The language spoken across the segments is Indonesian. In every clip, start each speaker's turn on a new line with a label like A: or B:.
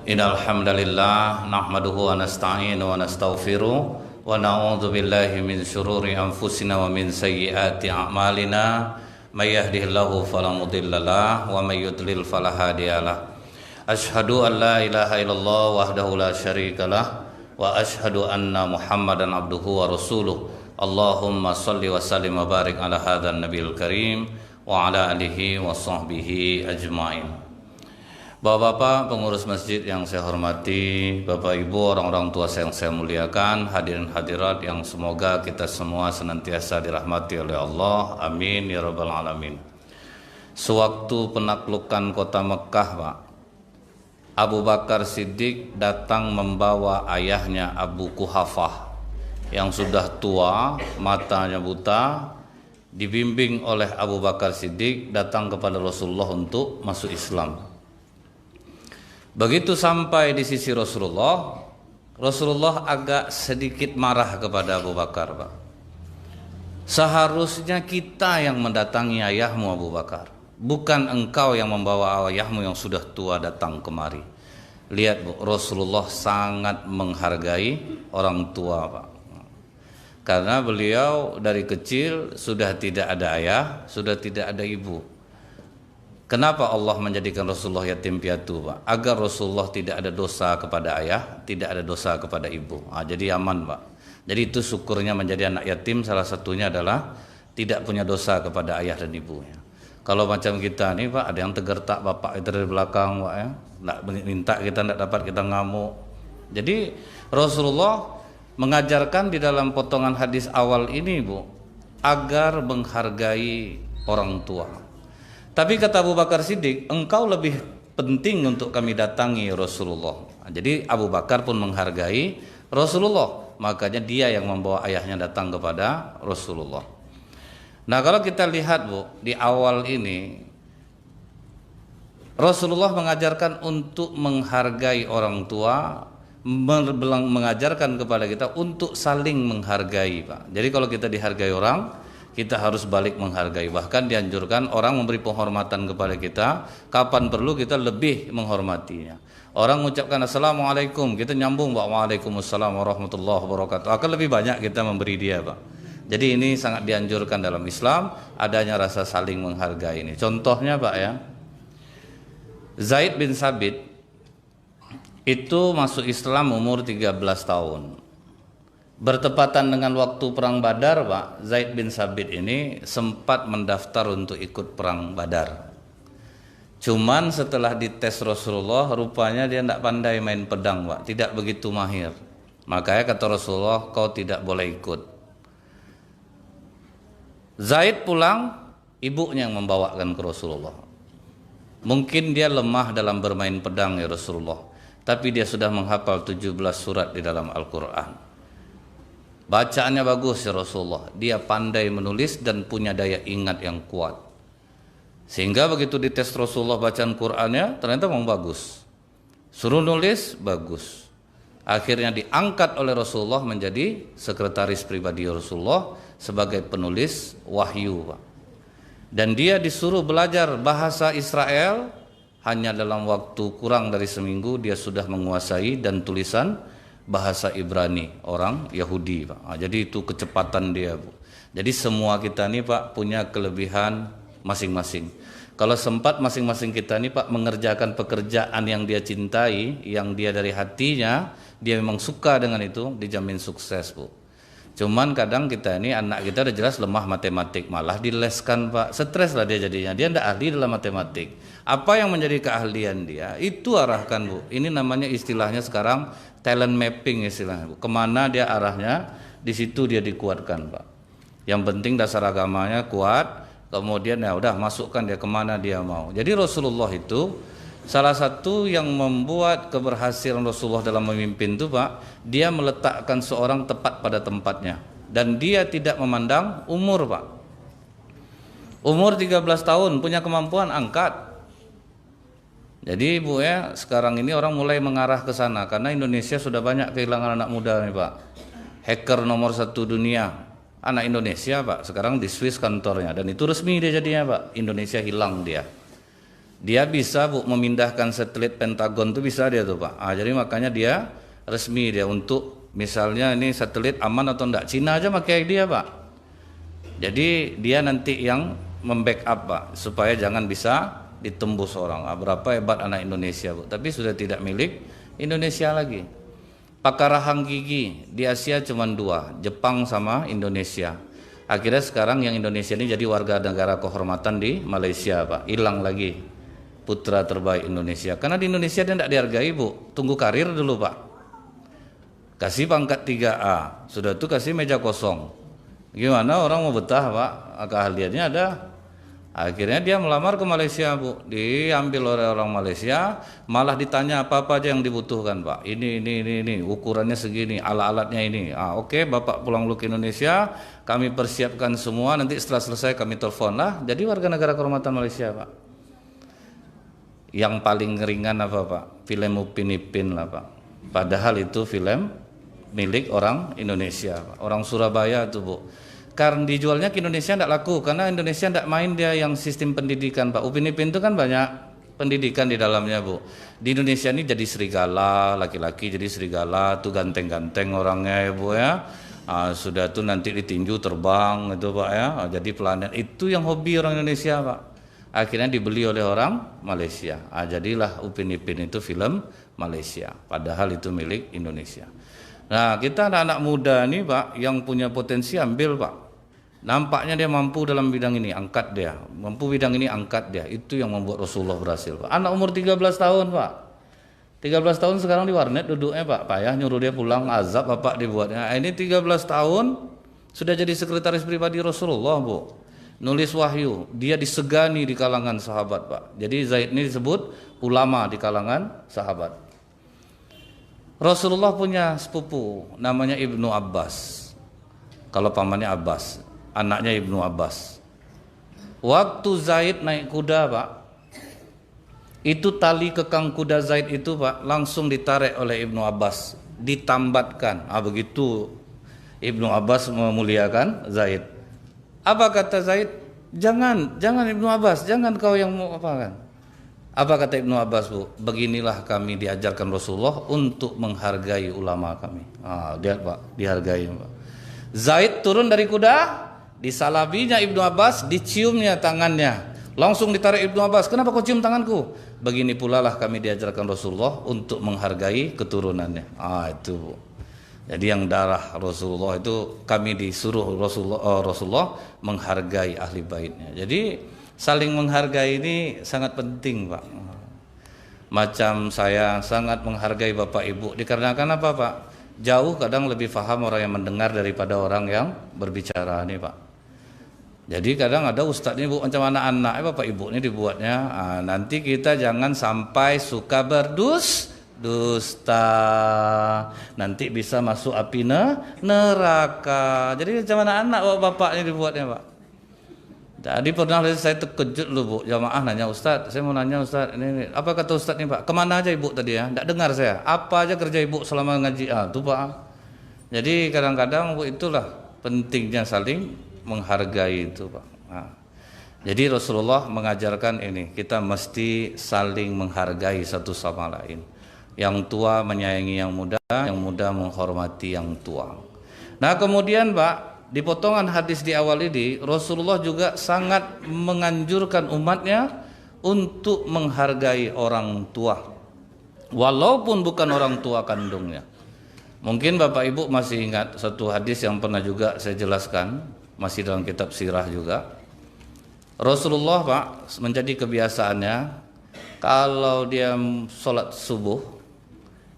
A: Innal hamdalillah nahmaduhu wa nasta'inu wa nastaghfiruh wa na'udzu billahi min syururi anfusina wa min sayyiati a'malina may yahdihillahu fala mudhillalah wa may yudlil fala hadiyalah. Asyhadu an la ilaha illallah wahdahu la syarikalah wa asyhadu anna Muhammadan abduhu wa rasuluh. Allahumma shalli wa sallim wa barik ala hadzal nabiyil karim wa ala alihi wa sahbihi ajmain. Bapak-bapak pengurus masjid yang saya hormati, Bapak Ibu orang-orang tua yang saya muliakan, hadirin hadirat yang semoga kita semua senantiasa dirahmati oleh Allah, amin ya rabbal alamin. Sewaktu penaklukan kota Mekah, Pak, Abu Bakar Siddiq datang membawa ayahnya Abu Kuhafah yang sudah tua, matanya buta, dibimbing oleh Abu Bakar Siddiq datang kepada Rasulullah untuk masuk Islam. Begitu sampai di sisi Rasulullah agak sedikit marah kepada Abu Bakar, Pak. Seharusnya kita yang mendatangi ayahmu Abu Bakar, bukan engkau yang membawa ayahmu yang sudah tua datang kemari. Lihat, Bu, Rasulullah sangat menghargai orang tua, Pak. Karena beliau dari kecil sudah tidak ada ayah, sudah tidak ada ibu. Kenapa Allah menjadikan Rasulullah yatim piatu, Pak? Agar Rasulullah tidak ada dosa kepada ayah, tidak ada dosa kepada ibu. Jadi aman, Pak. Jadi itu syukurnya menjadi anak yatim, salah satunya adalah tidak punya dosa kepada ayah dan ibunya. Kalau macam kita nih, Pak, ada yang tegar tak bapak itu dari belakang, Pak, ya. Nggak minta kita tidak dapat, kita ngamuk. Jadi Rasulullah mengajarkan di dalam potongan hadis awal ini, Bu, agar menghargai orang tua. Tapi kata Abu Bakar Siddiq, engkau lebih penting untuk kami datangi Rasulullah. Jadi Abu Bakar pun menghargai Rasulullah, makanya dia yang membawa ayahnya datang kepada Rasulullah. Nah, kalau kita lihat, Bu, di awal ini Rasulullah mengajarkan untuk menghargai orang tua, mengajarkan kepada kita untuk saling menghargai, Pak. Jadi kalau kita dihargai orang, kita harus balik menghargai. Bahkan dianjurkan orang memberi penghormatan kepada kita, kapan perlu kita lebih menghormatinya. Orang mengucapkan assalamualaikum, kita nyambung, Pak, waalaikumsalam warahmatullahi wabarakatuh. Akan lebih banyak kita memberi dia, Pak. Jadi ini sangat dianjurkan dalam Islam, adanya rasa saling menghargai ini. Contohnya, Pak, ya, Zaid bin Sabit itu masuk Islam umur 13 tahun. Bertepatan dengan waktu perang Badar, Pak, Zaid bin Sabit ini sempat mendaftar untuk ikut perang Badar. Cuman setelah dites Rasulullah, rupanya dia tidak pandai main pedang, Pak, tidak begitu mahir. Makanya kata Rasulullah, kau tidak boleh ikut. Zaid pulang, ibunya yang membawakan ke Rasulullah. Mungkin dia lemah dalam bermain pedang, ya Rasulullah, tapi dia sudah menghafal 17 surat di dalam Al-Quran. Bacaannya bagus, ya Rasulullah. Dia pandai menulis dan punya daya ingat yang kuat. Sehingga begitu dites Rasulullah bacaan Qur'annya, ternyata memang bagus. Suruh nulis, bagus. Akhirnya diangkat oleh Rasulullah menjadi sekretaris pribadi Rasulullah sebagai penulis wahyu, Pak. Dan dia disuruh belajar bahasa Israel, hanya dalam waktu kurang dari seminggu dia sudah menguasai dan tulisan bahasa Ibrani orang Yahudi, Pak. Jadi itu kecepatan dia, Bu. Jadi semua kita nih, Pak, punya kelebihan masing-masing. Kalau sempat masing-masing kita nih, Pak, mengerjakan pekerjaan yang dia cintai, yang dia dari hatinya, dia memang suka dengan itu, dijamin sukses, Bu. Cuman kadang kita ini, anak kita udah jelas lemah matematik, malah dileskan, Pak. Stres lah dia jadinya. Dia tidak ahli dalam matematik. Apa yang menjadi keahlian dia, itu arahkan, Bu. Ini namanya istilahnya sekarang talent mapping istilahnya, Bu. Kemana dia arahnya, di situ dia dikuatkan, Pak. Yang penting dasar agamanya kuat, kemudian ya udah masukkan dia kemana dia mau. Jadi Rasulullah itu salah satu yang membuat keberhasilan Rasulullah dalam memimpin itu, Pak, dia meletakkan seorang tepat pada tempatnya. Dan dia tidak memandang umur, Pak. Umur 13 tahun, punya kemampuan, angkat. Jadi, Bu, ya, sekarang ini orang mulai mengarah ke sana. Karena Indonesia sudah banyak kehilangan anak muda nih, Pak. Hacker nomor 1 dunia, anak Indonesia, Pak. Sekarang di Swiss kantornya. Dan itu resmi dia jadinya, Pak. Indonesia hilang dia. Dia bisa Bu memindahkan satelit Pentagon tuh bisa dia tuh Pak. Jadi makanya dia resmi dia untuk misalnya ini satelit aman atau enggak. Cina aja pakai dia Pak. Jadi dia nanti yang membackup Pak supaya jangan bisa ditembus orang. Berapa hebat anak Indonesia Bu. Tapi sudah tidak milik Indonesia lagi. Pakar rahang gigi di Asia cuma 2, Jepang sama Indonesia. Akhirnya sekarang yang Indonesia ini jadi warga negara kehormatan di Malaysia Pak. Hilang lagi putra terbaik Indonesia. Karena di Indonesia dia tidak dihargai Bu. Tunggu karir dulu Pak. Kasih pangkat 3A. Sudah itu kasih meja kosong. Gimana orang mau betah Pak? Keahliannya ada. Akhirnya dia melamar ke Malaysia Bu. Diambil oleh orang Malaysia. Malah ditanya apa-apa aja yang dibutuhkan Pak. Ini. Ukurannya segini. Alat-alatnya ini. Oke, Bapak pulang dulu ke Indonesia. Kami persiapkan semua. Nanti setelah selesai kami telepon lah. Jadi warga negara kehormatan Malaysia Pak. Yang paling ringan apa Pak? Film Upin Ipin lah Pak. Padahal itu film milik orang Indonesia Pak. Orang Surabaya itu Bu. Karena dijualnya ke Indonesia tidak laku. Karena Indonesia tidak main dia yang sistem pendidikan Pak. Upin Ipin itu kan banyak pendidikan di dalamnya Bu. Di Indonesia ini jadi serigala. Laki-laki jadi serigala. Tuh ganteng-ganteng orangnya ya Bu ya. Sudah tuh nanti ditinju terbang itu Pak ya. Jadi planet. Itu yang hobi orang Indonesia Pak. Akhirnya dibeli oleh orang Malaysia. Jadilah Upin Ipin itu film Malaysia. Padahal itu milik Indonesia. Nah kita anak-anak muda nih Pak yang punya potensi ambil Pak. Nampaknya dia mampu dalam bidang ini, angkat dia. Mampu bidang ini, angkat dia. Itu yang membuat Rasulullah berhasil Pak. Anak umur 13 tahun Pak. 13 tahun sekarang di warnet duduknya Pak. Payah nyuruh dia pulang, azab Bapak dibuatnya. Ini 13 tahun sudah jadi sekretaris pribadi Rasulullah Bu. Nulis wahyu, dia disegani di kalangan sahabat Pak. Jadi Zaid ini disebut ulama di kalangan sahabat. Rasulullah punya sepupu namanya Ibnu Abbas. Kalau pamannya Abbas, anaknya Ibnu Abbas. Waktu Zaid naik kuda Pak, itu tali kekang kuda Zaid itu Pak langsung ditarik oleh Ibnu Abbas, ditambatkan. Begitu Ibnu Abbas memuliakan Zaid. Apa kata Zaid? Jangan Ibnu Abbas, jangan kau yang mau apa kan? Apa kata Ibnu Abbas Bu? Beginilah kami diajarkan Rasulullah untuk menghargai ulama kami. Lihat Pak, dihargai Pak. Zaid turun dari kuda, disalabinya Ibnu Abbas, diciumnya tangannya. Langsung ditarik Ibnu Abbas. Kenapa kau cium tanganku? Begini pula lah kami diajarkan Rasulullah untuk menghargai keturunannya. Itu Bu. Jadi yang darah Rasulullah itu kami disuruh Rasulullah menghargai ahli baitnya. Jadi saling menghargai ini sangat penting Pak. Macam saya sangat menghargai Bapak Ibu. Dikarenakan apa Pak? Jauh kadang lebih paham orang yang mendengar daripada orang yang berbicara nih Pak. Jadi kadang ada ustadz ini Bu macam anak-anak Bapak Ibu ini dibuatnya. Nanti kita jangan sampai suka dusta, nanti bisa masuk api neraka. Jadi macam anak-anak bapak ini dibuatnya Pak. Jadi pernah saya terkejut loh Bu, jamaah nanya Ustadz, saya mau nanya Ustadz, ini apa kata Ustadz nih Pak? Kemana aja Ibu tadi ya? Tidak dengar saya. Apa aja kerja Ibu selama ngaji? Itu Pak. Jadi kadang-kadang Bu itulah pentingnya saling menghargai itu Pak. Jadi Rasulullah mengajarkan ini, kita mesti saling menghargai satu sama lain. Yang tua menyayangi yang muda menghormati yang tua. Nah kemudian Pak, di potongan hadis di awal ini Rasulullah juga sangat menganjurkan umatnya untuk menghargai orang tua, walaupun bukan orang tua kandungnya. Mungkin Bapak Ibu masih ingat satu hadis yang pernah juga saya jelaskan, masih dalam kitab sirah juga. Rasulullah Pak menjadi kebiasaannya kalau dia sholat subuh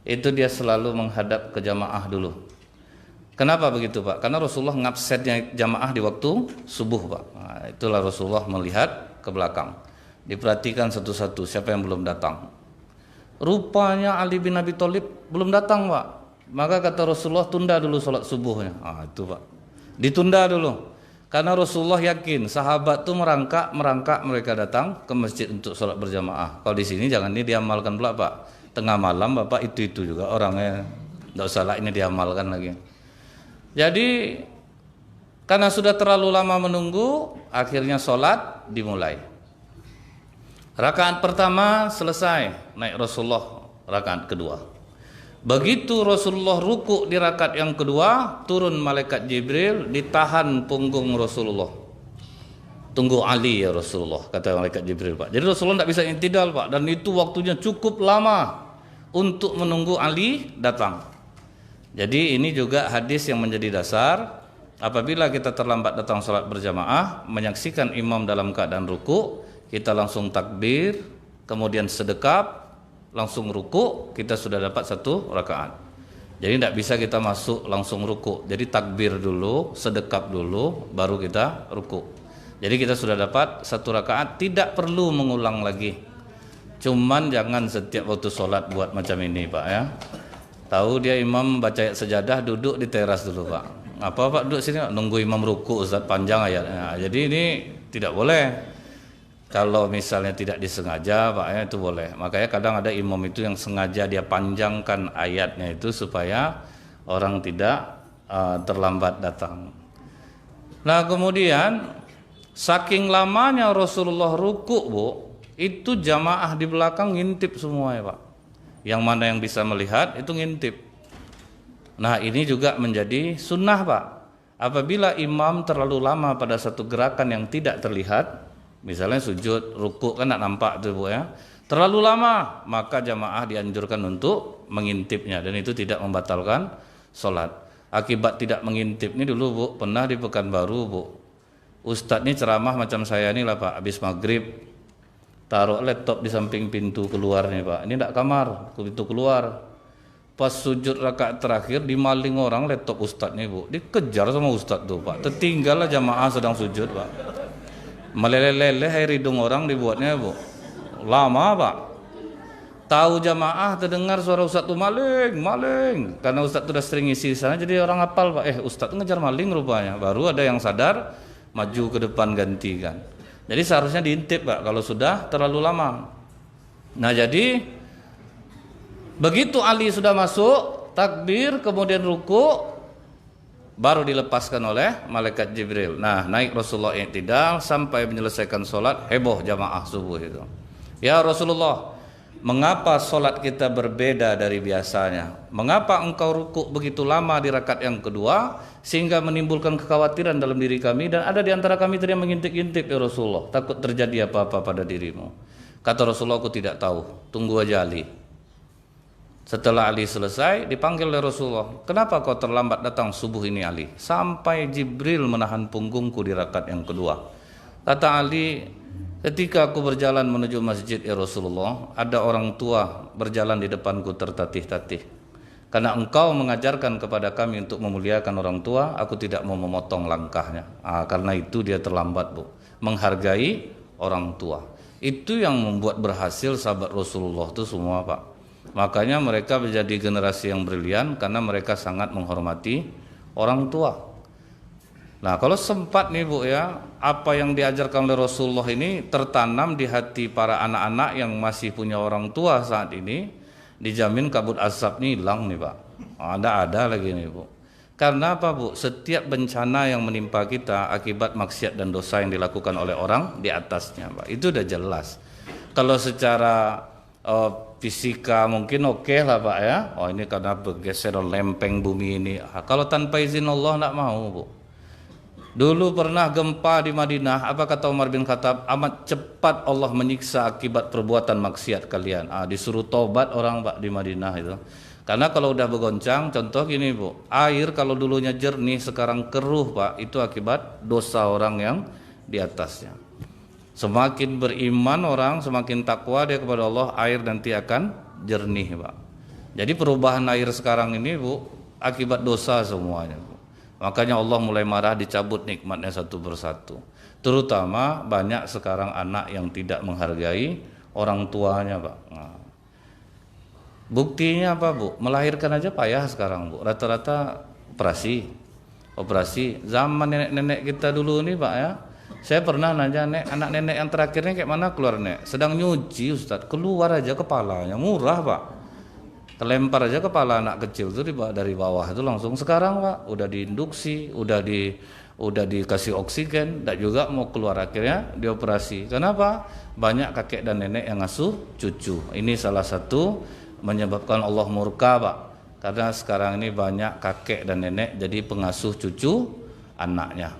A: itu dia selalu menghadap ke jamaah dulu. Kenapa begitu Pak? Karena Rasulullah ngabsennya jamaah di waktu subuh Pak. Itulah Rasulullah melihat ke belakang, diperhatikan satu-satu siapa yang belum datang. Rupanya Ali bin Abi Thalib belum datang Pak. Maka kata Rasulullah tunda dulu sholat subuhnya. Itu Pak, ditunda dulu. Karena Rasulullah yakin sahabat tuh merangkak mereka datang ke masjid untuk sholat berjamaah. Kalau di sini jangan ini diamalkan pula Pak. Tengah malam Bapak itu juga orangnya, nggak usah lah ini diamalkan lagi. Jadi karena sudah terlalu lama menunggu, akhirnya sholat dimulai. Rakaat pertama selesai, naik Rasulullah rakaat kedua. Begitu Rasulullah ruku di rakaat yang kedua, turun malaikat Jibril, ditahan punggung Rasulullah. Tunggu Ali ya Rasulullah, kata malaikat Jibril, Pak. Jadi Rasulullah tidak bisa intidal, Pak, dan itu waktunya cukup lama untuk menunggu Ali datang. Jadi ini juga hadis yang menjadi dasar. Apabila kita terlambat datang salat berjamaah, menyaksikan imam dalam keadaan ruku, kita langsung takbir, kemudian sedekap, langsung ruku, kita sudah dapat 1 rakaat. Jadi tidak bisa kita masuk langsung ruku. Jadi takbir dulu, sedekap dulu, baru kita ruku. Jadi kita sudah dapat 1 rakaat, tidak perlu mengulang lagi. Cuman jangan setiap waktu sholat buat macam ini, Pak ya. Tahu dia imam baca ayat sejadah, duduk di teras dulu, Pak. Apa Pak duduk sini? Nunggu imam ruku, Ustaz, panjang ayatnya. Jadi ini tidak boleh. Kalau misalnya tidak disengaja, Pak ya, itu boleh. Makanya kadang ada imam itu yang sengaja dia panjangkan ayatnya itu supaya orang tidak terlambat datang. Nah kemudian saking lamanya Rasulullah ruku, Bu, itu jamaah di belakang ngintip semua ya, Pak. Yang mana yang bisa melihat itu ngintip. Nah ini juga menjadi sunnah, Pak. Apabila imam terlalu lama pada satu gerakan yang tidak terlihat, misalnya sujud, ruku kan tidak nampak tuh, Bu ya, terlalu lama, maka jamaah dianjurkan untuk mengintipnya, dan itu tidak membatalkan sholat. Akibat tidak mengintip ini dulu, Bu, pernah di Pekanbaru, Bu, Ustadz ini ceramah macam saya ini lah, Pak, habis maghrib taruh laptop di samping pintu keluar nih, Pak, ini tidak kamar, pintu keluar. Pas sujud rakaat terakhir dimaling orang laptop Ustadz nih, Bu, dikejar sama Ustadz tuh, Pak, tertinggallah jamaah sedang sujud, Pak. Meleleh-leleh air hidung orang dibuatnya, Bu. Lama, Pak. Tahu jamaah terdengar suara Ustadz tuh maling, maling. Karena Ustadz tuh udah sering isi di sana, jadi orang hafal, Pak. Ustadz tuh ngejar maling rupanya. Baru ada yang sadar, maju ke depan gantikan. Jadi seharusnya diintip, Pak, kalau sudah terlalu lama. Nah jadi begitu Ali sudah masuk, takbir, kemudian ruku, baru dilepaskan oleh malaikat Jibril. Nah, naik Rasulullah i'tidal sampai menyelesaikan sholat, heboh jamaah subuh itu. Ya Rasulullah, mengapa sholat kita berbeda dari biasanya? Mengapa engkau ruku begitu lama di rakaat yang kedua sehingga menimbulkan kekhawatiran dalam diri kami, dan ada di antara kami tadi yang mengintip-intip ya Rasulullah, takut terjadi apa-apa pada dirimu. Kata Rasulullah, aku tidak tahu, tunggu aja Ali. Setelah Ali selesai, dipanggil oleh Rasulullah, kenapa kau terlambat datang subuh ini Ali? Sampai Jibril menahan punggungku di rakaat yang kedua. Kata Ali, ketika aku berjalan menuju masjid ya Rasulullah, ada orang tua berjalan di depanku tertatih-tatih. Karena engkau mengajarkan kepada kami untuk memuliakan orang tua, aku tidak mau memotong langkahnya. Karena itu dia terlambat, Bu. Menghargai orang tua. Itu yang membuat berhasil sahabat Rasulullah itu semua, Pak. Makanya mereka menjadi generasi yang brilian karena mereka sangat menghormati orang tua. Nah kalau sempat nih, Bu ya, apa yang diajarkan oleh Rasulullah ini tertanam di hati para anak-anak yang masih punya orang tua saat ini, dijamin kabut asap nih hilang nih, Pak. Ada lagi nih, Bu. Karena apa, Bu? Setiap bencana yang menimpa kita akibat maksiat dan dosa yang dilakukan oleh orang di atasnya, Pak, itu udah jelas. Kalau secara fisika mungkin oke lah, Pak ya. Oh ini karena bergeseran lempeng bumi ini. Kalau tanpa izin Allah tidak mau, Bu. Dulu pernah gempa di Madinah, apa kata Umar bin Khattab? Amat cepat Allah menyiksa akibat perbuatan maksiat kalian. Disuruh tobat orang, Pak, di Madinah itu. Karena kalau udah bergoncang, contoh gini, Bu, air kalau dulunya jernih sekarang keruh, Pak, itu akibat dosa orang yang di atasnya. Semakin beriman orang, semakin takwa dia kepada Allah, air nanti akan jernih, Pak. Jadi perubahan air sekarang ini, Bu, akibat dosa semuanya, Bu. Makanya Allah mulai marah, dicabut nikmatnya satu persatu. Terutama banyak sekarang anak yang tidak menghargai orang tuanya, Pak. Nah, buktinya apa, Bu? Melahirkan aja payah sekarang, Bu. Rata-rata operasi. Zaman nenek-nenek kita dulu nih, Pak ya. Saya pernah nanya, Nek, anak nenek yang terakhirnya kayak mana keluar, Nek? Sedang nyuci, Ustadz, keluar aja kepalanya, murah, Pak. Kelempar aja kepala anak kecil itu dari bawah itu langsung. Sekarang Pak udah diinduksi, udah dikasih oksigen, tak juga mau keluar, akhirnya dioperasi. Kenapa? Banyak kakek dan nenek yang ngasuh cucu. Ini salah satu menyebabkan Allah murka Pak. Karena sekarang ini banyak kakek dan nenek jadi pengasuh cucu anaknya.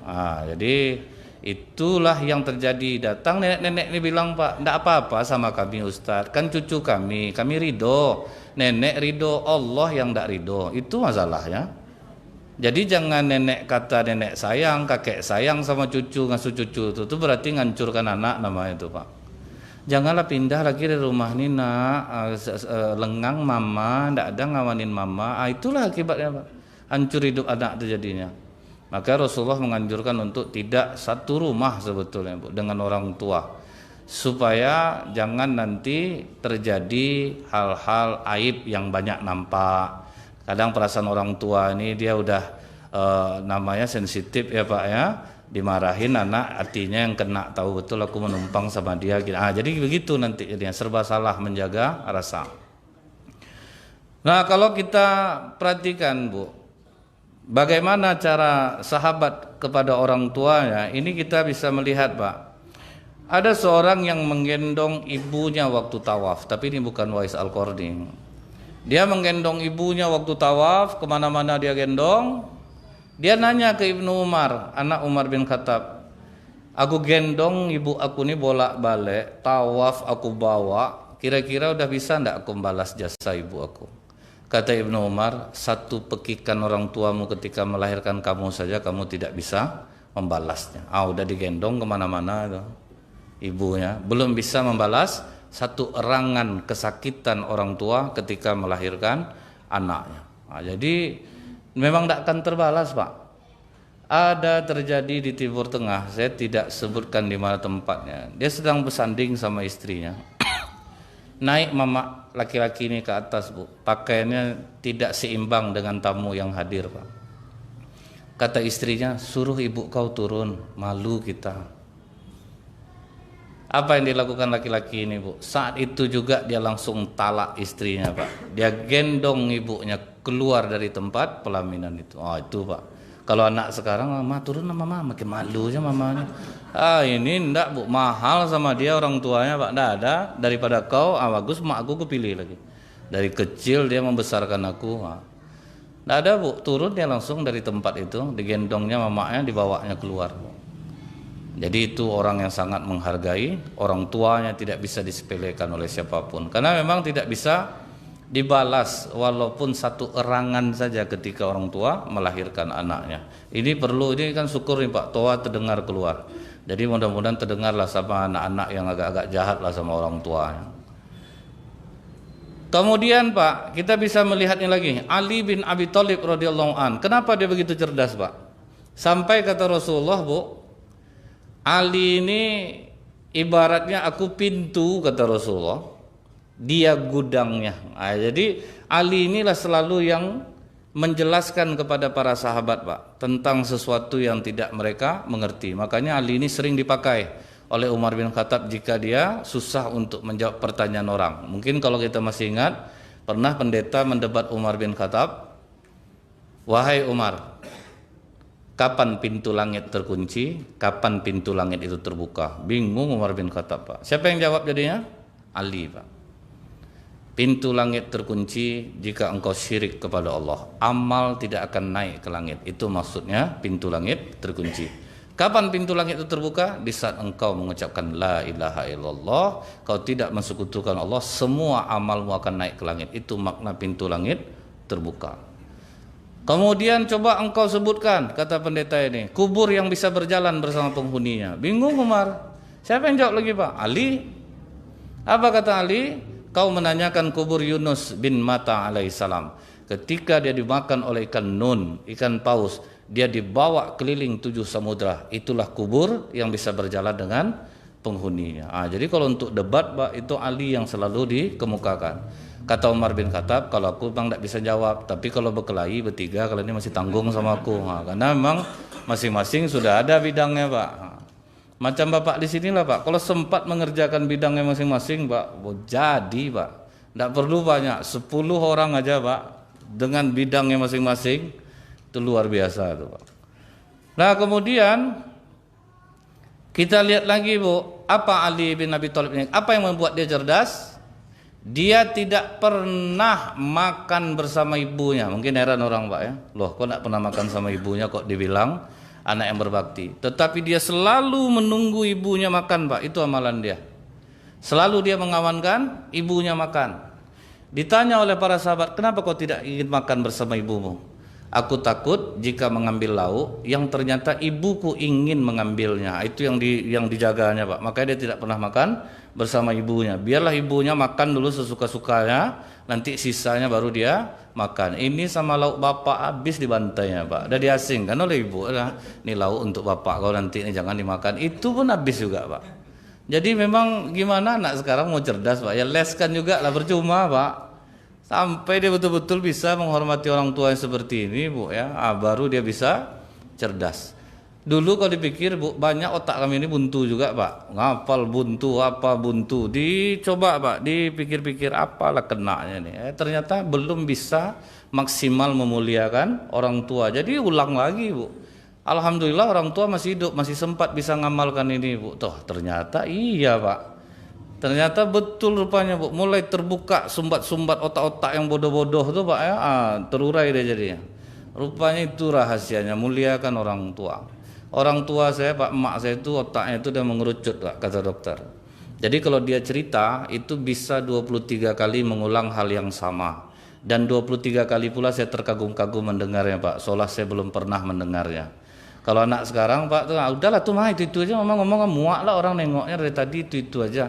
A: Jadi itulah yang terjadi. Datang nenek-nenek ini bilang, Pak, enggak apa-apa sama kami Ustadz, kan cucu kami ridho. Nenek ridho, Allah yang enggak ridho. Itu masalahnya. Jadi jangan nenek kata nenek sayang, kakek sayang sama cucu, ngasuh cucu itu berarti ngancurkan anak namanya itu Pak. Janganlah pindah lagi dari rumah ini nak, lengang mama, enggak ada ngawanin mama. Itulah akibatnya Pak. Hancur hidup anak itu jadinya. Maka Rasulullah menganjurkan untuk tidak satu rumah sebetulnya Bu, dengan orang tua, supaya jangan nanti terjadi hal-hal aib yang banyak nampak. Kadang perasaan orang tua ini dia udah namanya sensitif ya Pak ya, dimarahin anak artinya yang kena tahu betul aku menumpang sama dia. Jadi begitu nanti jadinya serba salah menjaga rasa. Nah kalau kita perhatikan Bu, bagaimana cara sahabat kepada orang tuanya, ini kita bisa melihat Pak. Ada seorang yang menggendong ibunya waktu tawaf, tapi ini bukan Wais Al-Qarni. Dia menggendong ibunya waktu tawaf, kemana-mana dia gendong. Dia nanya ke Ibnu Umar, anak Umar bin Khattab, aku gendong ibu aku ini bolak-balik, tawaf aku bawa, kira-kira udah bisa enggak aku membalas jasa ibu aku? Kata Ibnu Umar, satu pekikan orang tuamu ketika melahirkan kamu saja kamu tidak bisa membalasnya. Udah digendong kemana-mana itu ibunya, belum bisa membalas satu erangan kesakitan orang tua ketika melahirkan anaknya. Jadi memang tidak akan terbalas Pak. Ada terjadi di Timur Tengah, saya tidak sebutkan di mana tempatnya. Dia sedang bersanding sama istrinya. Naik mama laki-laki ini ke atas Bu, pakaiannya tidak seimbang dengan tamu yang hadir Pak. Kata istrinya, suruh ibu kau turun, malu kita. Apa yang dilakukan laki-laki ini Bu? Saat itu juga dia langsung talak istrinya Pak. Dia gendong ibunya keluar dari tempat pelaminan itu. Itu Pak. Kalau anak sekarang, mama turun mama, makin malu aja mamanya. Ini enggak Bu, mahal sama dia orang tuanya Pak. Enggak ada, daripada kau, bagus mak aku pilih lagi. Dari kecil dia membesarkan aku. Enggak ada Bu, turun dia langsung dari tempat itu, digendongnya mamanya, dibawanya keluar Bu. Jadi itu orang yang sangat menghargai orang tuanya, tidak bisa disepelekan oleh siapapun. Karena memang tidak bisa dibalas walaupun satu erangan saja ketika orang tua melahirkan anaknya. Ini kan syukur nih Pak, toa terdengar keluar. Jadi mudah-mudahan terdengarlah sama anak-anak yang agak-agak jahat lah sama orang tuanya. Kemudian Pak, kita bisa melihatnya lagi. Ali bin Abi Thalib radhiyallahu an. Kenapa dia begitu cerdas Pak? Sampai kata Rasulullah Bu, Ali ini ibaratnya aku pintu kata Rasulullah, dia gudangnya. Jadi Ali inilah selalu yang menjelaskan kepada para sahabat Pak tentang sesuatu yang tidak mereka mengerti. Makanya Ali ini sering dipakai oleh Umar bin Khattab jika dia susah untuk menjawab pertanyaan orang. Mungkin kalau kita masih ingat, pernah pendeta mendebat Umar bin Khattab, wahai Umar, kapan pintu langit terkunci? Kapan pintu langit itu terbuka? Bingung Umar bin Khattab Pak. Siapa yang jawab jadinya? Ali Pak. Pintu langit terkunci jika engkau syirik kepada Allah. Amal tidak akan naik ke langit. Itu maksudnya pintu langit terkunci. Kapan pintu langit itu terbuka? Di saat engkau mengucapkan la ilaha illallah, kau tidak mensekutukan Allah, semua amalmu akan naik ke langit. Itu makna pintu langit terbuka. Kemudian coba engkau sebutkan, kata pendeta ini, kubur yang bisa berjalan bersama penghuninya. Bingung Umar. Siapa yang jawab lagi Pak? Ali. Apa kata Ali? Kau menanyakan kubur Yunus bin Matta alaihissalam. Ketika dia dimakan oleh ikan nun, ikan paus, dia dibawa keliling 7 samudra. Itulah kubur yang bisa berjalan dengan penghuninya. Jadi kalau untuk debat Pak, itu Ali yang selalu dikemukakan. Kata Umar bin Khattab, kalau aku memang tidak bisa jawab, tapi kalau berkelahi bertiga, kalau ini masih tanggung sama aku. Karena memang masing-masing sudah ada bidangnya Pak. Macam Bapak di sinilah Pak, kalau sempat mengerjakan bidangnya masing-masing Pak, jadi Pak, Tidak perlu banyak, 10 orang aja Pak, dengan bidangnya masing-masing, itu luar biasa itu Pak. Nah kemudian kita lihat lagi Bu, apa Ali bin Abi Thalib ini? Apa yang membuat dia cerdas? Dia tidak pernah makan bersama ibunya. Mungkin heran orang Pak ya, loh kok tidak pernah makan sama ibunya kok dibilang anak yang berbakti. Tetapi dia selalu menunggu ibunya makan Pak, itu amalan dia. Selalu dia mengawankan ibunya makan. Ditanya oleh para sahabat, kenapa kau tidak ingin makan bersama ibumu? Aku takut jika mengambil lauk yang ternyata ibuku ingin mengambilnya. Itu yang dijaganya Pak. Makanya dia tidak pernah makan bersama ibunya. Biarlah ibunya makan dulu sesuka-sukanya, nanti sisanya baru dia makan. Ini sama lauk bapak habis dibantainya Pak. Udah diasingkan oleh ibu. Ini lauk untuk bapak kau nanti ini jangan dimakan. Itu pun habis juga Pak. Jadi memang gimana anak sekarang mau cerdas Pak? Ya leskan juga lah, percuma Pak. Sampai dia betul-betul bisa menghormati orang tua yang seperti ini Bu ya, baru dia bisa cerdas. Dulu kalau dipikir Bu, banyak otak kami ini buntu juga Pak. Ngapal buntu, apa buntu. Dicoba Pak, dipikir-pikir apalah kenanya nih. Ternyata belum bisa maksimal memuliakan orang tua. Jadi ulang lagi Bu. Alhamdulillah orang tua masih hidup, masih sempat bisa ngamalkan ini Bu. Toh ternyata iya Pak. Ternyata betul rupanya Bu, mulai terbuka sumbat-sumbat otak-otak yang bodoh-bodoh tuh Pak ya, terurai deh jadinya. Rupanya itu rahasianya, muliakan orang tua. Orang tua saya Pak, emak saya itu otaknya itu udah mengerucut Pak, kata dokter. Jadi kalau dia cerita itu bisa 23 kali mengulang hal yang sama. Dan 23 kali pula saya terkagum-kagum mendengarnya Pak, seolah saya belum pernah mendengarnya. Kalau anak sekarang Pak tuh udahlah tuh mah itu aja, mama ngomong muak lah orang nengoknya dari tadi itu aja.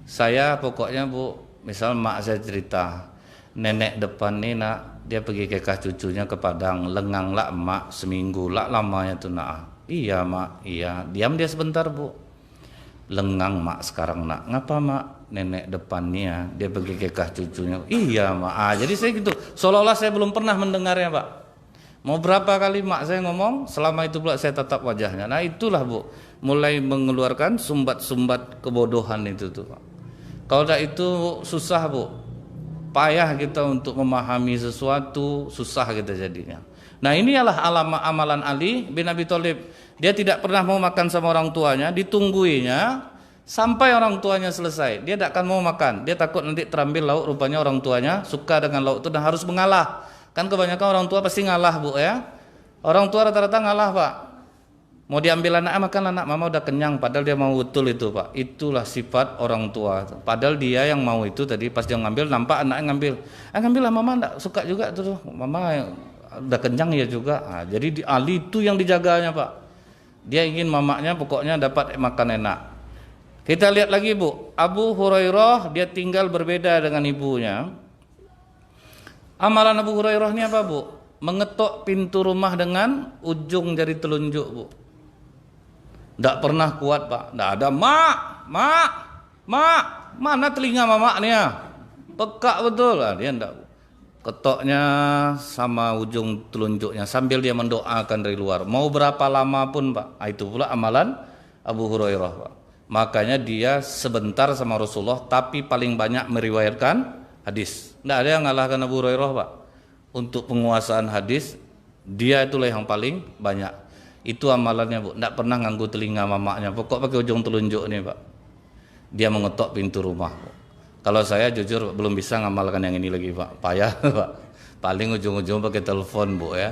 A: Saya pokoknya Bu, misal mak saya cerita, nenek depan nih nak, dia pergi kekah cucunya ke Padang, lengang lah emak seminggu lah lamanya tuh nak. Iya mak, iya. Diam dia sebentar Bu. Lengang mak sekarang nak. Ngapa mak? Nenek depannya dia pergi kekah cucunya. Iya mak. Jadi saya gitu, seolah-olah saya belum pernah mendengarnya Pak. Mau berapa kali mak saya ngomong, selama itu pula saya tatap wajahnya. Nah itulah Bu, mulai mengeluarkan sumbat-sumbat kebodohan itu tuh Pak. Kalau tidak itu susah Bu, payah kita untuk memahami sesuatu, susah kita jadinya. Nah ini adalah amalan Ali bin Abi Thalib. Dia tidak pernah mau makan sama orang tuanya, ditungguinya sampai orang tuanya selesai. Dia tidak akan mau makan, dia takut nanti terambil lauk, rupanya orang tuanya suka dengan lauk itu dan harus mengalah. Kan kebanyakan orang tua pasti ngalah Bu ya. Orang tua rata-rata ngalah Pak. Mau diambil anak, makan anak, mama udah kenyang, padahal dia mau betul itu Pak. Itulah sifat orang tua. Padahal dia yang mau itu tadi, pas dia ngambil nampak anaknya ngambil. Ngambil lah mama enggak suka juga tuh. Mama udah kenyang ya juga. Jadi Ali itu yang dijaganya Pak. Dia ingin mamanya pokoknya dapat makan enak. Kita lihat lagi Bu, Abu Hurairah dia tinggal berbeda dengan ibunya. Amalan Abu Hurairah ini apa Bu? Mengetok pintu rumah dengan ujung jari telunjuk Bu. Tidak pernah kuat Pak. Tidak ada mak, mana telinga mamak nih ya? Pekak betul lah dia tidak. Ketoknya sama ujung telunjuknya sambil dia mendoakan dari luar. Mau berapa lama pun Pak. Itu pula amalan Abu Hurairah Pak. Makanya dia sebentar sama Rasulullah tapi paling banyak meriwayatkan hadis. Tidak ada yang ngalahkan Abu Hurairah Pak. Untuk penguasaan hadis dia itulah yang paling banyak. Itu amalannya Bu. Tidak pernah nganggu telinga mamaknya. Pokok pakai ujung telunjuk nih Pak. Dia mengetok pintu rumah Pak. Kalau saya jujur belum bisa ngamalkan yang ini lagi Pak. Payah Pak. Paling ujung-ujung pakai telepon Bu ya.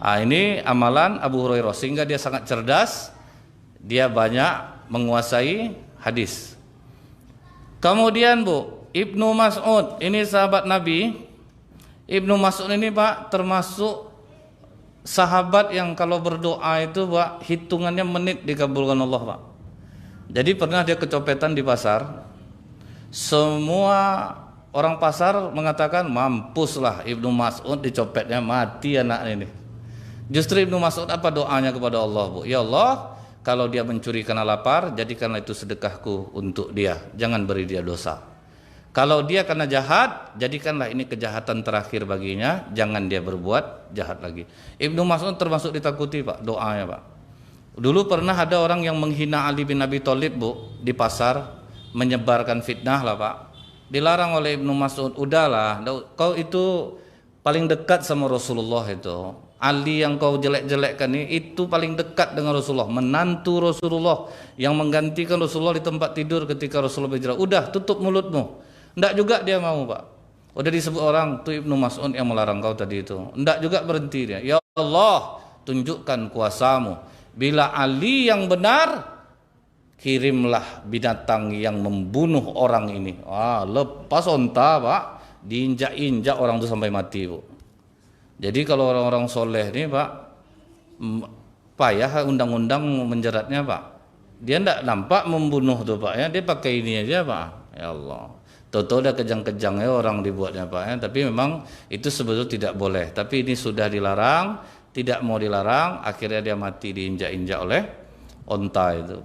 A: Ini amalan Abu Hurairah. Sehingga dia sangat cerdas. Dia banyak menguasai hadis. Kemudian Bu, Ibnu Mas'ud. Ini sahabat Nabi. Ibnu Mas'ud ini Pak termasuk sahabat yang kalau berdoa itu Pak hitungannya menit dikabulkan Allah Pak. Jadi pernah dia kecopetan di pasar. Semua orang pasar mengatakan mampuslah Ibnu Mas'ud dicopetnya, mati anak ini. Justru Ibnu Mas'ud apa doanya kepada Allah Bu? Ya Allah, kalau dia mencuri karena lapar, jadikanlah itu sedekahku untuk dia. Jangan beri dia dosa. Kalau dia karena jahat, jadikanlah ini kejahatan terakhir baginya, jangan dia berbuat jahat lagi. Ibnu Mas'ud termasuk ditakuti Pak, doanya Pak. Dulu pernah ada orang yang menghina Ali bin Abi Thalib Bu, di pasar, menyebarkan fitnah lah Pak. Dilarang oleh Ibnu Mas'ud, udahlah, kau itu paling dekat sama Rasulullah itu. Ali yang kau jelek-jelekkan ini itu paling dekat dengan Rasulullah, menantu Rasulullah yang menggantikan Rasulullah di tempat tidur ketika Rasulullah berhijrah. Udah, tutup mulutmu. Ndak juga dia mau, Pak. Udah disebut orang tuh Ibnu Mas'ud yang melarang kau tadi itu. Ndak juga berhenti dia. Ya Allah, tunjukkan kuasamu. Bila Ali yang benar, kirimlah binatang yang membunuh orang ini. Lepas onta, Pak, diinjak-injak orang itu sampai mati, Bu. Jadi kalau orang-orang soleh ini, Pak, payah undang-undang menjeratnya, Pak. Dia tidak nampak membunuh tuh, Pak, ya. Dia pakai ini aja, Pak. Ya Allah. Toto udah kejang-kejangnya orang dibuatnya, Pak, ya. Tapi memang itu sebetulnya tidak boleh. Tapi ini sudah dilarang, tidak mau dilarang, akhirnya dia mati diinjak-injak oleh onta itu.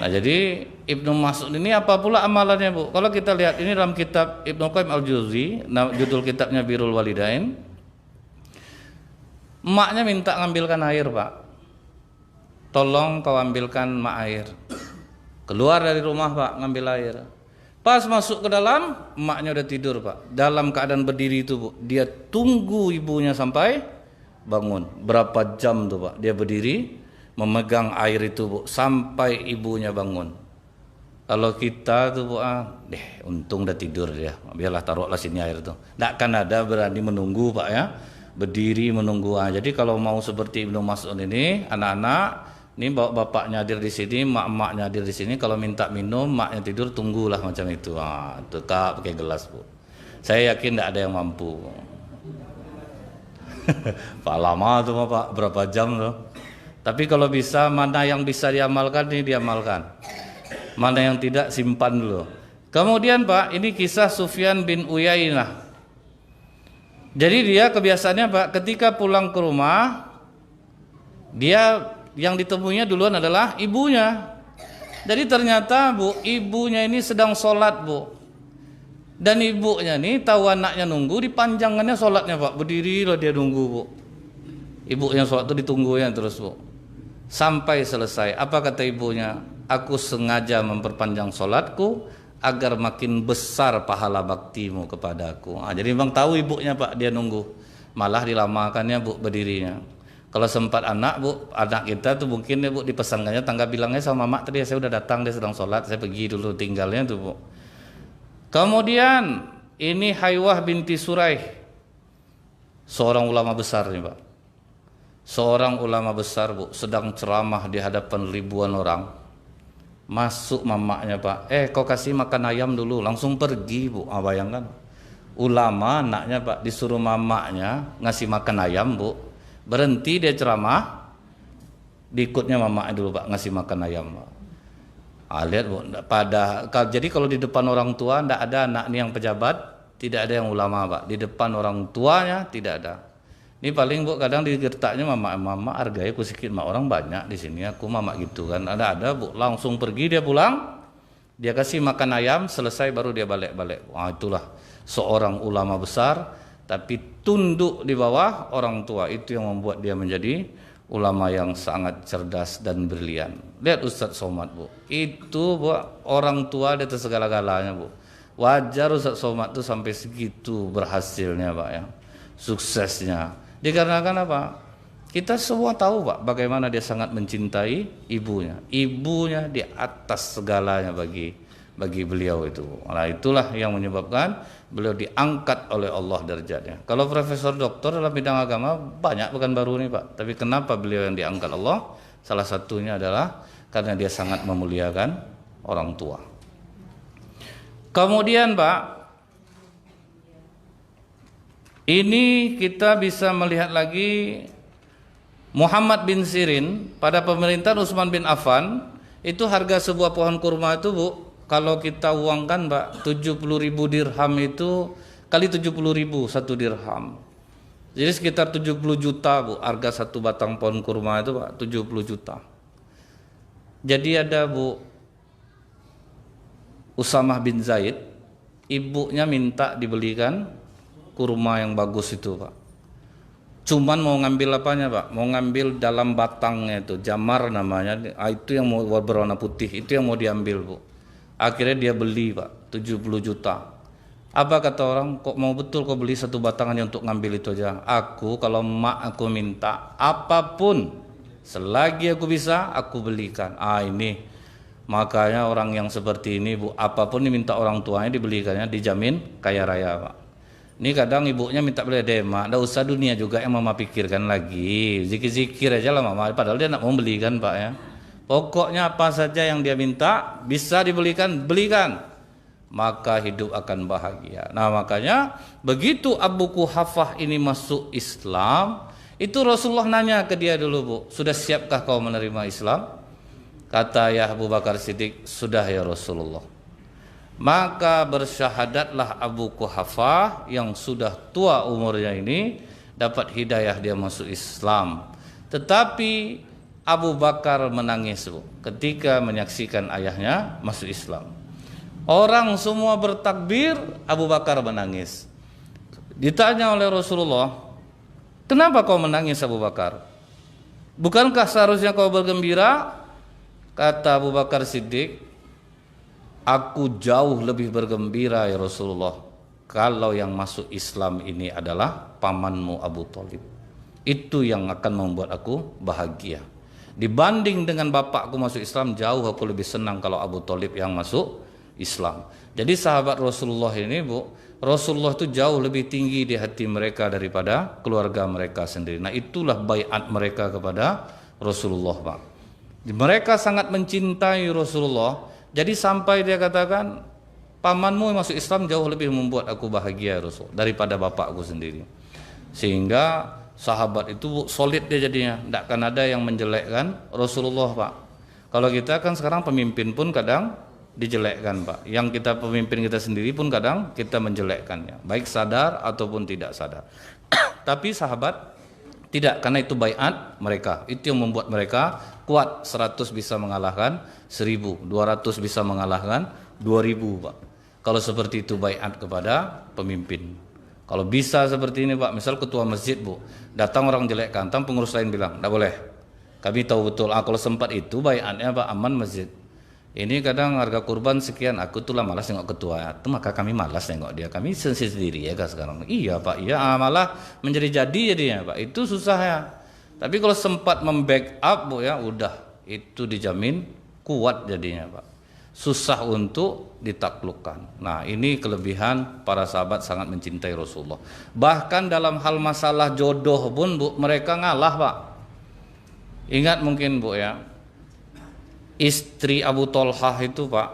A: Nah, jadi Ibnu Mas'ud ini apa pula amalannya, Bu? Kalau kita lihat ini dalam kitab Ibnu Qayyim Al-Jauzi, judul kitabnya Birrul Walidain. Emaknya minta ngambilkan air, Pak. Tolong kau ambilkan mak air. Keluar dari rumah, Pak, ngambil air. Pas masuk ke dalam, emaknya udah tidur, Pak. Dalam keadaan berdiri itu, Bu. Dia tunggu ibunya sampai bangun. Berapa jam tuh, Pak? Dia berdiri memegang air itu, Bu, sampai ibunya bangun. Kalau kita tuh, Bu, untung udah tidur dia. Biarlah taruhlah sini air tuh. Nggak akan ada berani menunggu, Pak, ya. Berdiri menunggu. Jadi kalau mau seperti Ibnu Mas'ud ini, anak-anak, ini bawa bapaknya hadir di sini, mak-maknya hadir di sini, kalau minta minum, maknya tidur, tunggulah macam itu. Tekak pakai gelas, Bu. Saya yakin tidak ada yang mampu. Pak, lama tuh, Pak, berapa jam tuh. Tapi kalau bisa, mana yang bisa diamalkan, ini diamalkan. Mana yang tidak, simpan dulu. Kemudian, Pak, ini kisah Sufyan bin Uyainah. Jadi dia kebiasaannya, Pak, ketika pulang ke rumah, dia yang ditemuinya duluan adalah ibunya. Jadi ternyata, Bu, ibunya ini sedang sholat, Bu. Dan ibunya ini tahu anaknya nunggu, dipanjangannya sholatnya, Pak. Berdiri lah dia nunggu, Bu. Ibunya sholat itu ditunggunya terus, Bu. Sampai selesai. Apa kata ibunya? Aku sengaja memperpanjang sholatku agar makin besar pahala baktimu kepadaku. Jadi memang tahu ibunya, Pak, dia nunggu. Malah dilamakannya, Bu, berdirinya. Kalau sempat anak, Bu, anak kita tuh mungkin ya, Bu, dipesankannya tangga bilangnya sama mak tadi, saya udah datang, dia sedang sholat, saya pergi dulu tinggalnya tuh, Bu. Kemudian ini Haywah binti Suraih, seorang ulama besar nih, Pak. Seorang ulama besar, Bu, sedang ceramah di hadapan ribuan orang. Masuk mamaknya, Pak. Kau kasih makan ayam dulu, langsung pergi, Bu. Bayangkan. Ulama anaknya, Pak, disuruh mamaknya ngasih makan ayam, Bu. Berhenti dia ceramah, diikutnya mamaknya dulu, Pak, ngasih makan ayam, Pak. Lihat, Bu, jadi kalau di depan orang tua tidak ada anak ini yang pejabat, tidak ada yang ulama, Pak. Di depan orang tuanya tidak ada. Ini paling, Bu, kadang digertaknya mama harganya aku sedikit, orang banyak di sini, aku mama gitu kan. Ada, Bu, langsung pergi dia pulang, dia kasih makan ayam, selesai baru dia balik. Itulah seorang ulama besar, tapi tunduk di bawah orang tua. Itu yang membuat dia menjadi ulama yang sangat cerdas dan brilian. Lihat Ustadz Somad, Bu, itu, Bu, orang tua di atas segala-galanya, Bu. Wajar Ustadz Somad itu sampai segitu berhasilnya, Pak, ya, suksesnya. Dikarenakan apa? Kita semua tahu, Pak, bagaimana dia sangat mencintai ibunya. Ibunya di atas segalanya bagi beliau itu. Nah, itulah yang menyebabkan beliau diangkat oleh Allah derajatnya. Kalau profesor doktor dalam bidang agama banyak, bukan baru nih, Pak. Tapi kenapa beliau yang diangkat Allah? Salah satunya adalah karena dia sangat memuliakan orang tua. Kemudian, Pak, ini kita bisa melihat lagi Muhammad bin Sirin pada pemerintahan Utsman bin Affan. Itu harga sebuah pohon kurma itu, Bu, kalau kita uangkan, Pak, 70.000 dirham itu kali 70.000 satu dirham. Jadi sekitar 70 juta, Bu, harga satu batang pohon kurma itu, Pak, 70 juta. Jadi ada, Bu, Usamah bin Zaid, ibunya minta dibelikan kurma yang bagus itu, Pak. Cuman mau ngambil apanya, Pak? Mau ngambil dalam batangnya itu, jamar namanya. Itu yang mau berwarna putih, itu yang mau diambil, Bu. Akhirnya dia beli, Pak. 70 juta. Apa kata orang, kok mau betul kau beli satu batang hanya untuk ngambil itu aja? Aku kalau mak aku minta apapun, selagi aku bisa, aku belikan. Ini makanya orang yang seperti ini bu, apapun diminta orang tuanya dibelikannya, dijamin kaya raya pak. Ini kadang ibunya minta beli deh mak, nggak usah dunia juga yang mama pikirkan lagi, zikir-zikir aja lah mama. Padahal dia nak mau belikan pak ya. Pokoknya apa saja yang dia minta bisa dibelikan, belikan. Maka hidup akan bahagia. Nah makanya begitu Abu Quhafah ini masuk Islam, itu Rasulullah nanya ke dia dulu bu, sudah siapkah kau menerima Islam? Kata ya Abu Bakar Siddiq, sudah ya Rasulullah. Maka bersyahadatlah Abu Quhafah yang sudah tua umurnya ini, dapat hidayah dia masuk Islam. Tetapi Abu Bakar menangis bu, ketika menyaksikan ayahnya masuk Islam. Orang semua bertakbir, Abu Bakar menangis. Ditanya oleh Rasulullah, kenapa kau menangis Abu Bakar? Bukankah seharusnya kau bergembira? Kata Abu Bakar Siddiq, aku jauh lebih bergembira ya Rasulullah, kalau yang masuk Islam ini adalah pamanmu Abu Thalib. Itu yang akan membuat aku bahagia. Dibanding dengan bapakku masuk Islam, jauh aku lebih senang kalau Abu Thalib yang masuk Islam. Jadi sahabat Rasulullah ini bu, Rasulullah itu jauh lebih tinggi di hati mereka daripada keluarga mereka sendiri. Nah itulah baiat mereka kepada Rasulullah pak. Mereka sangat mencintai Rasulullah. Jadi sampai dia katakan, pamanmu yang masuk Islam jauh lebih membuat aku bahagia Rasul daripada bapakku sendiri. Sehingga sahabat itu solid dia jadinya, tidak akan ada yang menjelekkan Rasulullah pak. Kalau kita kan sekarang pemimpin pun kadang dijelekkan pak, yang kita pemimpin kita sendiri pun kadang kita menjelekkannya, baik sadar ataupun tidak sadar. Tapi sahabat tidak, karena itu baiat mereka, itu yang membuat mereka kuat. 100 bisa mengalahkan 1000, 200 bisa mengalahkan 2000 pak. Kalau seperti itu baiat kepada pemimpin. Kalau bisa seperti ini pak, misal ketua masjid bu, datang orang jelekkan, tanpa pengurus lain bilang, tidak boleh, kami tahu betul, kalau sempat itu baiatnya pak, aman masjid. Ini kadang harga kurban sekian, aku tuh lah malas nengok ketua itu, maka kami malas nengok dia, kami sendiri ya kan sekarang. Iya pak, iya malah menjadi jadi jadinya pak, itu susah ya. Tapi kalau sempat membackup bu ya, udah itu dijamin kuat jadinya pak, susah untuk ditaklukkan. Nah ini kelebihan para sahabat sangat mencintai Rasulullah. Bahkan dalam hal masalah jodoh pun bu, mereka ngalah pak. Ingat mungkin bu ya, istri Abu Thalhah itu pak,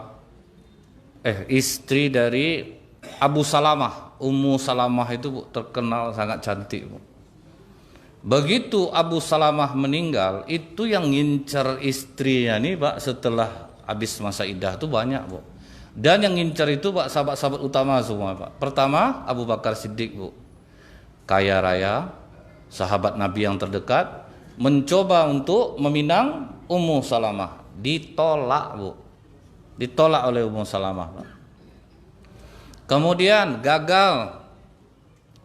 A: istri dari Abu Salamah, Ummu Salamah itu bu, terkenal sangat cantik bu. Begitu Abu Salamah meninggal, itu yang ngincer istrinya nih pak, setelah habis masa iddah itu banyak bu. Dan yang ngincer itu pak sahabat-sahabat utama semua pak. Pertama Abu Bakar Siddiq bu, kaya raya, sahabat Nabi yang terdekat, mencoba untuk meminang Ummu Salamah, ditolak bu, ditolak oleh Ummu Salamah pak. Kemudian gagal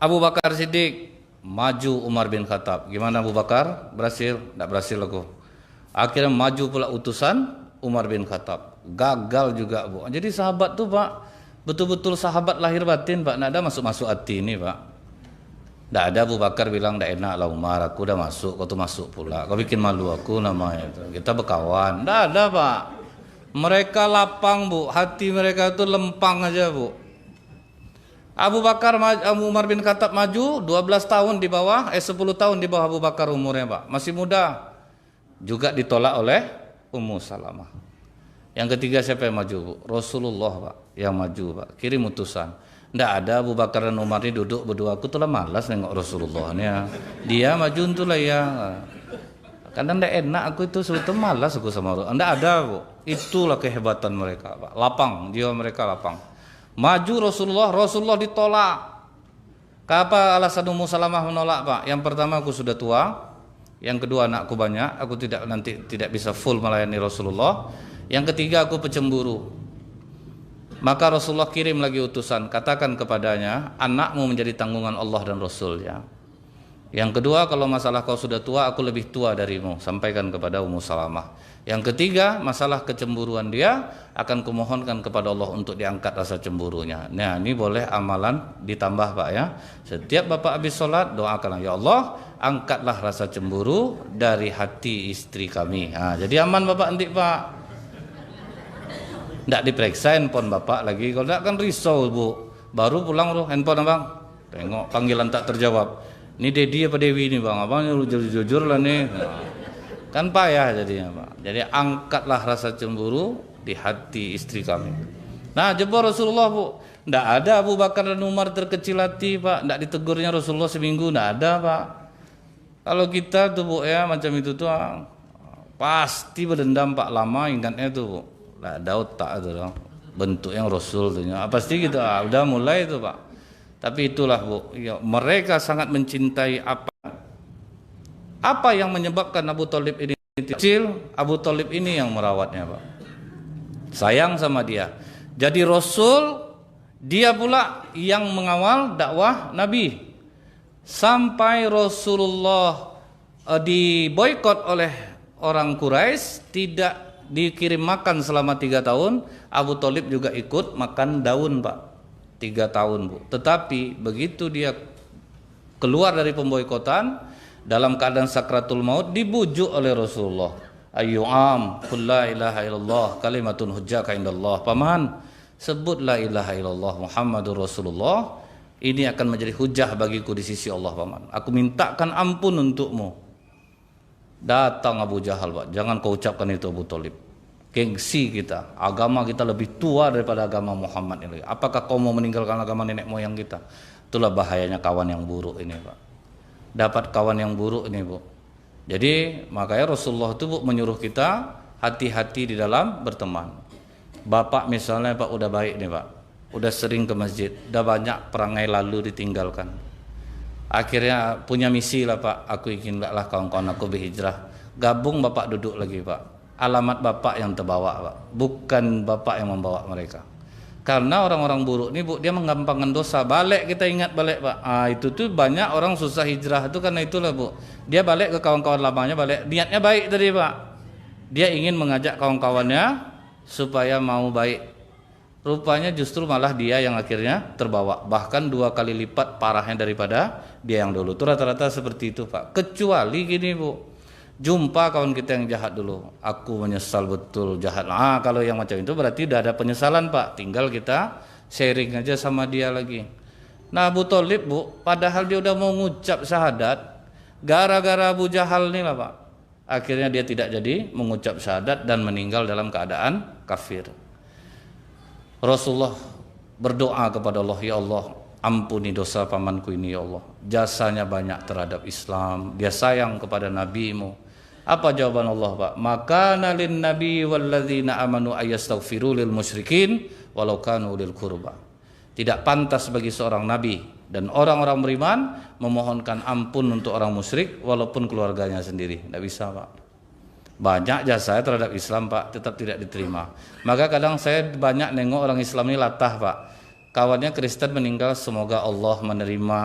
A: Abu Bakar Siddiq, maju Umar bin Khattab. Gimana Abu Bakar? Berhasil? Tidak berhasil aku. Akhirnya maju pula utusan Umar bin Khattab, gagal juga bu. Jadi sahabat tuh pak, betul-betul sahabat lahir batin pak, tidak ada masuk-masuk hati ini pak. Tidak ada Abu Bakar bilang tidak enak lah Umar, aku udah masuk, kau tuh masuk pula, kau bikin malu aku namanya itu. Kita berkawan. Tidak ada pak. Mereka lapang bu, hati mereka itu lempang aja bu. Abu Bakar, Umar bin Khattab maju 12 tahun di bawah, 10 tahun di bawah Abu Bakar umurnya pak, masih muda. Juga ditolak oleh Ummu Salamah. Yang ketiga siapa yang maju bu? Rasulullah pak yang maju pak, kirim utusan. Tidak ada Abu Bakar dan Umar ini duduk berdua, aku tuh lah malas nengok Rasulullah nih. Dia maju tuh lah ya. Kadang tidak enak aku itu, sebetulnya malas aku sama Rasulullah. Tidak ada bu. Itulah kehebatan mereka pak. Lapang, jiwa mereka lapang. Maju Rasulullah, Rasulullah ditolak. Apa alasan Ummu Salamah menolak pak? Yang pertama aku sudah tua. Yang kedua anakku banyak, aku tidak bisa full melayani Rasulullah. Yang ketiga aku pecemburu. Maka Rasulullah kirim lagi utusan, katakan kepadanya, anakmu menjadi tanggungan Allah dan Rasulnya. Yang kedua, kalau masalah kau sudah tua, aku lebih tua darimu, sampaikan kepada Ummu Salamah. Yang ketiga, masalah kecemburuan dia, akan kumohonkan kepada Allah untuk diangkat rasa cemburunya. Nah, ini boleh amalan ditambah Pak ya. Setiap Bapak habis sholat, doakanlah, ya Allah, angkatlah rasa cemburu dari hati istri kami. Nah, jadi aman Bapak nanti Pak. Tidak diperiksa handphone Bapak lagi, kalau tidak kan risau Bu. Baru pulang tuh handphone Abang, tengok panggilan tak terjawab. Ini Dedi apa Dewi ini Bang? Abang jujur lah nih. Nah, kan payah jadinya Pak. Jadi angkatlah rasa cemburu di hati istri kami. Nah, jebol Rasulullah Bu. Tidak ada Abu Bakar dan Umar terkecil hati Pak. Tidak ditegurnya Rasulullah seminggu, tidak ada Pak. Kalau kita tuh Bu ya macam itu tuh pasti berdendam Pak, lama ingatnya tuh Bu. Nah, Daud tak itu dong. Bentuk yang Rasul tuh. Pasti gitu. Udah mulai itu Pak. Tapi itulah Bu, ya, mereka sangat mencintai apa yang menyebabkan Abu Thalib ini kecil, Abu Thalib ini yang merawatnya Pak. Sayang sama dia. Jadi Rasul dia pula yang mengawal dakwah Nabi. Sampai Rasulullah diboikot oleh orang Quraisy, tidak dikirim makan selama 3 tahun, Abu Thalib juga ikut makan daun Pak. 3 tahun Bu. Tetapi begitu dia keluar dari pemboikotan dalam keadaan sakratul maut, dibujuk oleh Rasulullah. Ayyu'am qul la ilaha illallah kalimatun hujjaka indallah. Paman, sebut la ilaha illallah Muhammadur Rasulullah. Ini akan menjadi hujah bagiku di sisi Allah Paman. Aku mintakan ampun untukmu. Datang Abu Jahal Pak. Jangan kau ucapkan itu Abu Thalib. Gengsi kita, agama kita lebih tua daripada agama Muhammad ini. Apakah kau mau meninggalkan agama nenek moyang kita? Itulah bahayanya kawan yang buruk ini Pak. Dapat kawan yang buruk ini Bu. Jadi makanya Rasulullah itu Bu menyuruh kita hati-hati di dalam berteman. Bapak misalnya Pak udah baik nih Pak, udah sering ke masjid, udah banyak perangai lalu ditinggalkan. Akhirnya punya misi lah Pak, aku ingin lah kawan-kawan aku berhijrah. Gabung Bapak duduk lagi Pak. Alamat Bapak yang terbawa Pak, bukan Bapak yang membawa mereka. Karena orang-orang buruk ini Bu, dia menggampangkan dosa. Balik kita ingat balik Pak. Itu tuh banyak orang susah hijrah itu karena itulah Bu. Dia balik ke kawan-kawan lamanya, balik niatnya baik tadi Pak. Dia ingin mengajak kawan-kawannya supaya mau baik. Rupanya justru malah dia yang akhirnya terbawa. Bahkan 2 kali lipat parahnya daripada dia yang dulu. Itu rata-rata seperti itu Pak. Kecuali gini Bu, jumpa kawan kita yang jahat dulu, aku menyesal betul jahat. Kalau yang macam itu berarti udah ada penyesalan Pak, tinggal kita sharing aja sama dia lagi. Nah Abu Thalib Bu, padahal dia udah mau ngucap syahadat, gara-gara Abu Jahal nih lah Pak, akhirnya dia tidak jadi mengucap syahadat dan meninggal dalam keadaan kafir. Rasulullah berdoa kepada Allah, ya Allah ampuni dosa pamanku ini ya Allah, jasanya banyak terhadap Islam, dia sayang kepada nabimu. Apa jawaban Allah Pak? Maka nalin nabi walladzina amanu ayastaghfiru lil musyrikin walau kanu lil qurba. Tidak pantas bagi seorang nabi dan orang-orang beriman memohonkan ampun untuk orang musyrik walaupun keluarganya sendiri. Tidak bisa Pak. Banyak jasa terhadap Islam Pak, tetap tidak diterima. Maka kadang saya banyak nengok orang Islam ini latah Pak. Kawannya Kristen meninggal, semoga Allah menerima.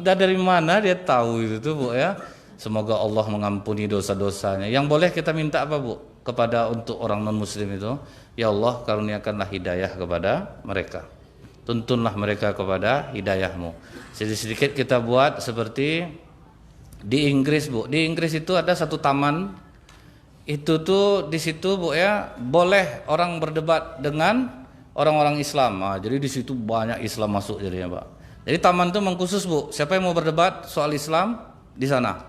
A: Dari mana dia tahu itu tuh Bu ya? Semoga Allah mengampuni dosa-dosanya. Yang boleh kita minta apa Bu? Kepada untuk orang non-muslim itu, ya Allah karuniakanlah hidayah kepada mereka. Tuntunlah mereka kepada hidayahmu. Sedikit-sedikit kita buat seperti di Inggris Bu. Di Inggris itu ada satu taman. Itu tuh di situ Bu ya, boleh orang berdebat dengan orang-orang Islam. Jadi di situ banyak Islam masuk jadinya Pak. Jadi taman itu mengkhusus Bu. Siapa yang mau berdebat soal Islam di sana?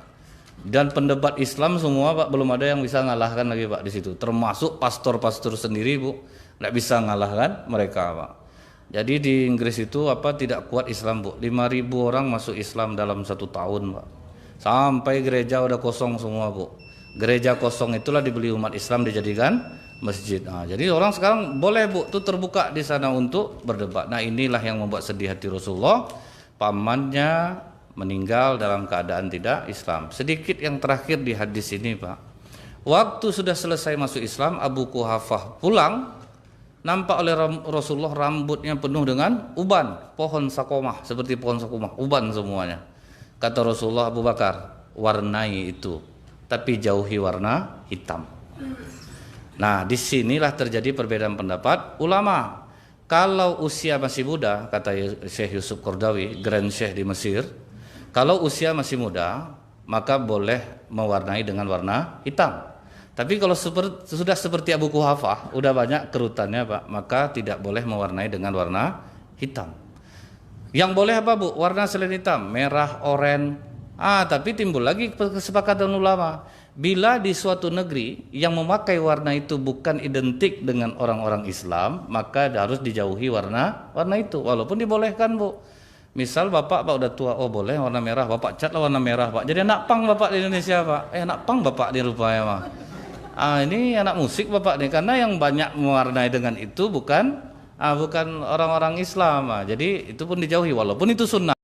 A: Dan pendebat Islam semua Pak, belum ada yang bisa ngalahkan lagi Pak di situ. Termasuk pastor-pastor sendiri Bu, tidak bisa ngalahkan mereka Pak. Jadi di Inggris itu tidak kuat Islam Bu. 5.000 orang masuk Islam dalam 1 tahun Pak. Sampai gereja udah kosong semua Bu. Gereja kosong itulah dibeli umat Islam dijadikan masjid. Jadi orang sekarang boleh Bu tuh terbuka di sana untuk berdebat. Nah inilah yang membuat sedih hati Rasulullah. Pamannya meninggal dalam keadaan tidak Islam. Sedikit yang terakhir di hadis ini Pak. Waktu sudah selesai masuk Islam, Abu Quhafah pulang, nampak oleh Rasulullah rambutnya penuh dengan uban, pohon sakomah, seperti pohon sakomah, uban semuanya. Kata Rasulullah, Abu Bakar, warnai itu, tapi jauhi warna hitam. Nah, disinilah terjadi perbedaan pendapat ulama. Kalau usia masih muda, kata Syekh Yusuf Qaradawi, Grand Syekh di Mesir, kalau usia masih muda, maka boleh mewarnai dengan warna hitam. Tapi kalau sudah seperti Abu Quhafah, udah banyak kerutannya Pak, maka tidak boleh mewarnai dengan warna hitam. Yang boleh apa Bu? Warna selain hitam, merah, oranye. Tapi timbul lagi kesepakatan ulama. Bila di suatu negeri yang memakai warna itu bukan identik dengan orang-orang Islam, maka harus dijauhi warna itu. Walaupun dibolehkan Bu. Misal Bapak udah tua, oh boleh warna merah, Bapak catlah warna merah Pak. Jadi anak pang Bapak di Indonesia Pak. Anak pang Bapak di rupanya Pak. Ini anak musik Bapak nih, karena yang banyak mewarnai dengan itu bukan orang-orang Islam. Jadi itu pun dijauhi walaupun itu sunnah.